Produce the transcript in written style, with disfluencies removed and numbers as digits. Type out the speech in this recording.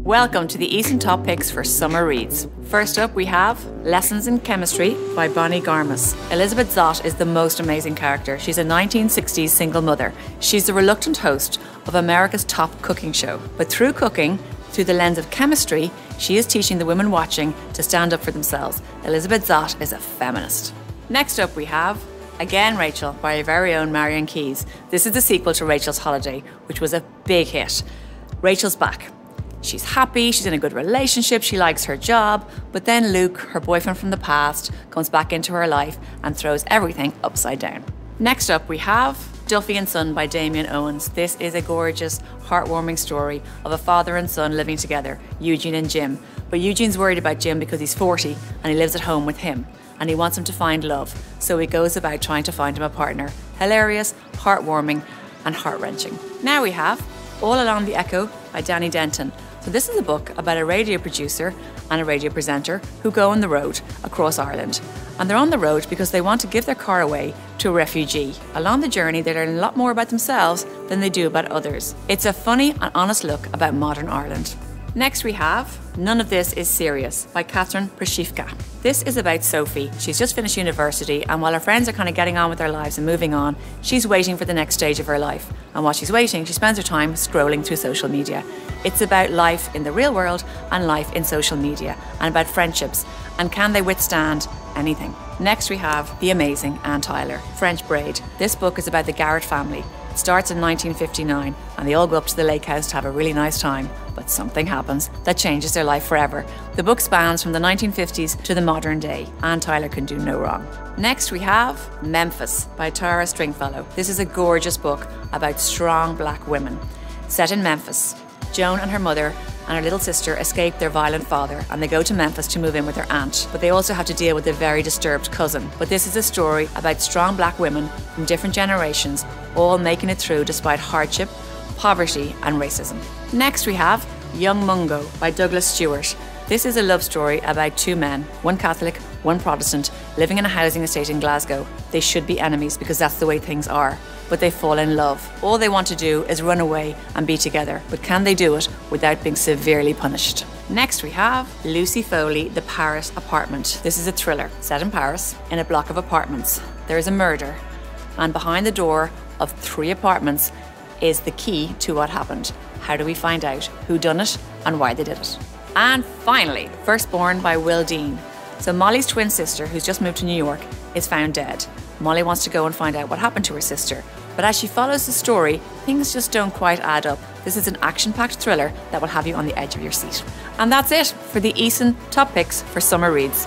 Welcome to the Easons Top Picks for Summer Reads. First up we have Lessons in Chemistry by Bonnie Garmus. Elizabeth Zott is the most amazing character. She's a 1960s single mother. She's the reluctant host of America's top cooking show. But through cooking, through the lens of chemistry, she is teaching the women watching to stand up for themselves. Elizabeth Zott is a feminist. Next up we have Again Rachel by our very own Marian Keyes. This is the sequel to Rachel's Holiday, which was a big hit. Rachel's back. She's happy, she's in a good relationship, she likes her job, but then Luke, her boyfriend from the past, comes back into her life and throws everything upside down. Next up we have Duffy and Son by Damien Owens. This is a gorgeous, heartwarming story of a father and son living together, Eugene and Jim. But Eugene's worried about Jim because he's 40 and he lives at home with him, and he wants him to find love, so he goes about trying to find him a partner. Hilarious, heartwarming and heart-wrenching. Now we have All Along the Echo by Danny Denton. So this is a book about a radio producer and a radio presenter who go on the road across Ireland. And they're on the road because they want to give their car away to a refugee. Along the journey, they learn a lot more about themselves than they do about others. It's a funny and honest look about modern Ireland. Next we have None of This is Serious by Katherine Prashivka. This is about Sophie. She's just finished university, and while her friends are kind of getting on with their lives and moving on, she's waiting for the next stage of her life. And while she's waiting, she spends her time scrolling through social media. It's about life in the real world and life in social media, and about friendships, and can they withstand anything. Next we have The Amazing Anne Tyler, French Braid. This book is about the Garrett family. It starts in 1959 and they all go up to the lake house to have a really nice time, but something happens that changes their life forever. The book spans from the 1950s to the modern day. Anne Tyler can do no wrong. Next we have Memphis by Tara Stringfellow. This is a gorgeous book about strong black women. Set in Memphis, Joan and her mother and her little sister escape their violent father, and they go to Memphis to move in with their aunt. But they also have to deal with a very disturbed cousin. But this is a story about strong black women from different generations, all making it through despite hardship, poverty and racism. Next we have Young Mungo by Douglas Stewart. This is a love story about two men, one Catholic, one Protestant, living in a housing estate in Glasgow. They should be enemies because that's the way things are, but they fall in love. All they want to do is run away and be together, but can they do it without being severely punished? Next we have Lucy Foley, The Paris Apartment. This is a thriller set in Paris in a block of apartments. There is a murder, and behind the door of 3 apartments is the key to what happened. How do we find out who done it and why they did it? And finally, Firstborn by Will Dean. So Molly's twin sister, who's just moved to New York, is found dead. Molly wants to go and find out what happened to her sister. But as she follows the story, things just don't quite add up. This is an action-packed thriller that will have you on the edge of your seat. And that's it for the Easons Top Picks for Summer Reads.